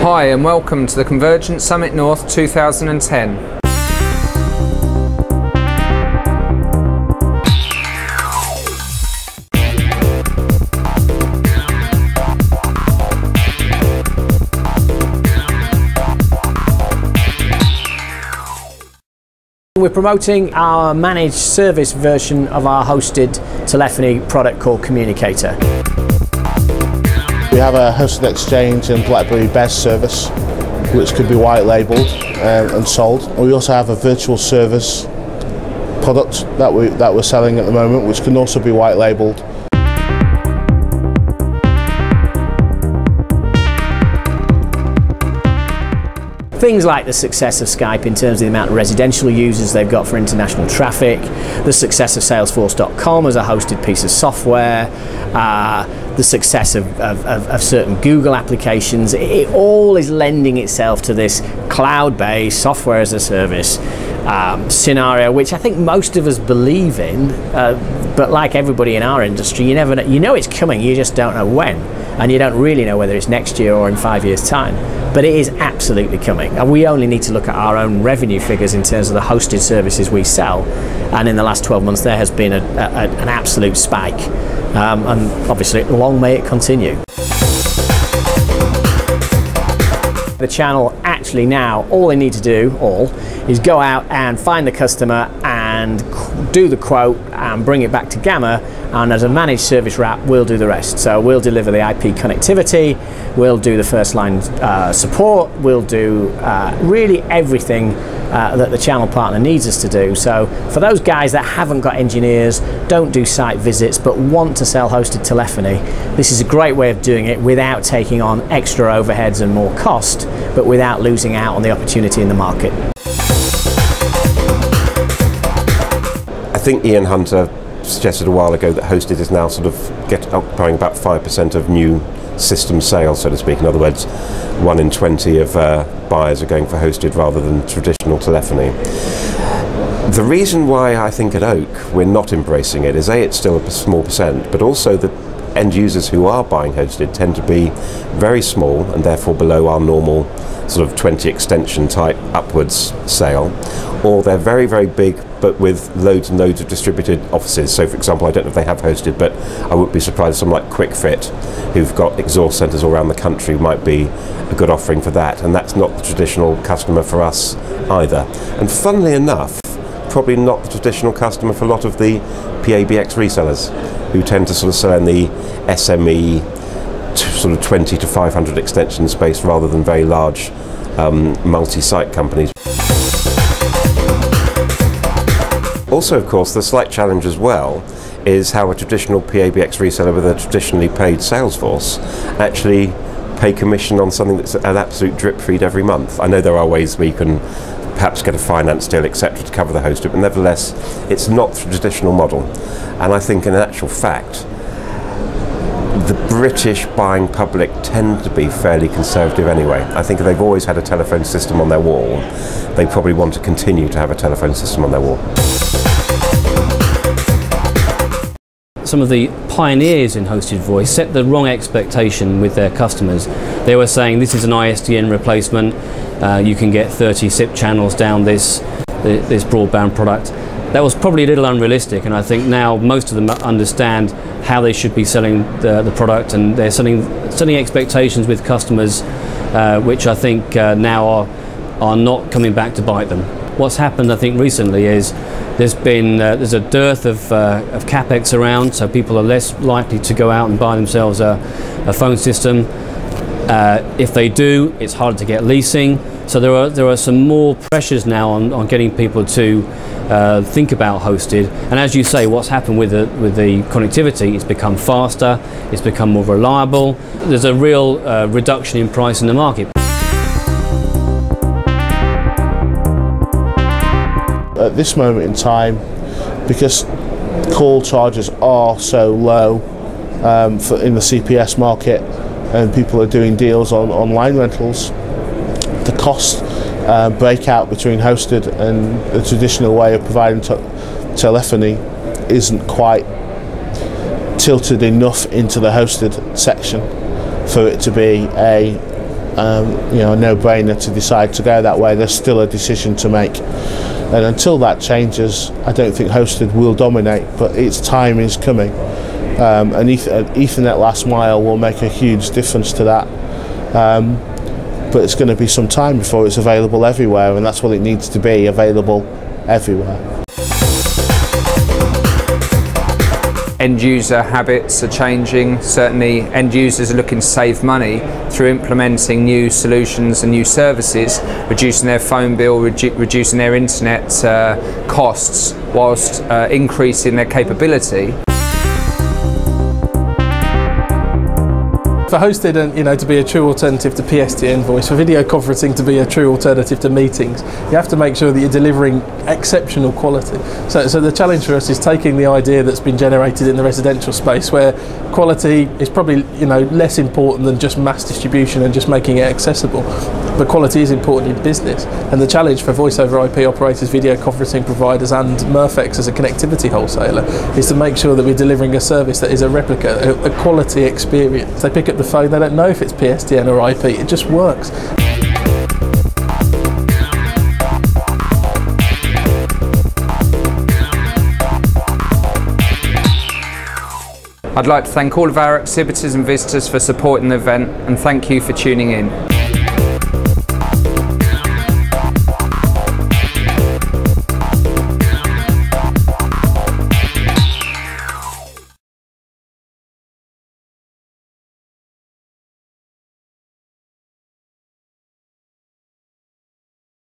Hi and welcome to the Convergence Summit North 2010. We're promoting our managed service version of our hosted telephony product called Communicator. We have a hosted exchange and BlackBerry Bez service which could be white labelled and sold. And we also have a virtual service product that we're selling at the moment, which can also be white labelled. Things like the success of Skype in terms of the amount of residential users they've got for international traffic, the success of Salesforce.com as a hosted piece of software, the success of certain Google applications. It all is lending itself to this cloud-based software as a service scenario, which I think most of us believe in, but like everybody in our industry, you never know. You know it's coming, you just don't know when, and you don't really know whether it's next year or in 5 years' time. But it is absolutely coming, and we only need to look at our own revenue figures in terms of the hosted services we sell, and in the last 12 months there has been an absolute spike, and obviously long may it continue. The channel actually now, all they need to do, is go out and find the customer and do the quote and bring it back to Gamma, and as a managed service wrap we'll do the rest. So we'll deliver the IP connectivity, we'll do the first line support, we'll do really everything that the channel partner needs us to do. So for those guys that haven't got engineers, don't do site visits but want to sell hosted telephony, this is a great way of doing it without taking on extra overheads and more cost, but without losing out on the opportunity in the market. I think Ian Hunter suggested a while ago that hosted is now sort of occupying about 5% of new system sales, so to speak. In other words, 1 in 20 of buyers are going for hosted rather than traditional telephony. The reason why I think at Oak we're not embracing it is A, it's still a small percent, but also the end users who are buying hosted tend to be very small and therefore below our normal sort of 20 extension type upwards sale, or they're very, very big but with loads and loads of distributed offices. So for example, I don't know if they have hosted, but I wouldn't be surprised if someone like QuickFit, who've got exhaust centres all around the country, might be a good offering for that, and that's not the traditional customer for us either. And funnily enough, probably not the traditional customer for a lot of the PABX resellers, who tend to sort of sell in the SME sort of 20 to 500 extension space rather than very large multi-site companies. Also, of course, the slight challenge as well is how a traditional PABX reseller with a traditionally paid sales force actually pay commission on something that's an absolute drip feed every month. I know there are ways where you can perhaps get a finance deal, etc., to cover the hosted, but nevertheless, it's not the traditional model. And I think in actual fact, the British buying public tend to be fairly conservative anyway. I think if they've always had a telephone system on their wall, they probably want to continue to have a telephone system on their wall. Some of the pioneers in hosted voice set the wrong expectation with their customers. They were saying this is an ISDN replacement, you can get 30 SIP channels down this broadband product. That was probably a little unrealistic, and I think now most of them understand how they should be selling the product, and they're setting expectations with customers which I think now are not coming back to bite them. What's happened, I think, recently is there's a dearth of capex around, so people are less likely to go out and buy themselves a phone system. If they do, it's harder to get leasing. So there are some more pressures now on getting people to think about hosted. And as you say, what's happened with the connectivity, it's become faster, it's become more reliable. There's a real reduction in price in the market. At this moment in time, because call charges are so low in the CPS market, and people are doing deals on line rentals, the cost breakout between hosted and the traditional way of providing telephony isn't quite tilted enough into the hosted section for it to be a a no-brainer to decide to go that way. There's still a decision to make, and until that changes, I don't think hosted will dominate, but its time is coming. And Ethernet last mile will make a huge difference to that, but it's going to be some time before it's available everywhere, and that's what it needs to be, available everywhere. End user habits are changing. Certainly end users are looking to save money through implementing new solutions and new services, reducing their phone bill, reducing their internet costs, whilst increasing their capability. For hosted and to be a true alternative to PSTN voice, for video conferencing to be a true alternative to meetings, you have to make sure that you're delivering exceptional quality. So the challenge for us is taking the idea that's been generated in the residential space, where quality is probably less important than just mass distribution and just making it accessible. But quality is important in business, and the challenge for voice over IP operators, video conferencing providers and Murphex as a connectivity wholesaler is to make sure that we're delivering a service that is a replica, a quality experience. They pick up the phone, they don't know if it's PSTN or IP, it just works. I'd like to thank all of our exhibitors and visitors for supporting the event, and thank you for tuning in.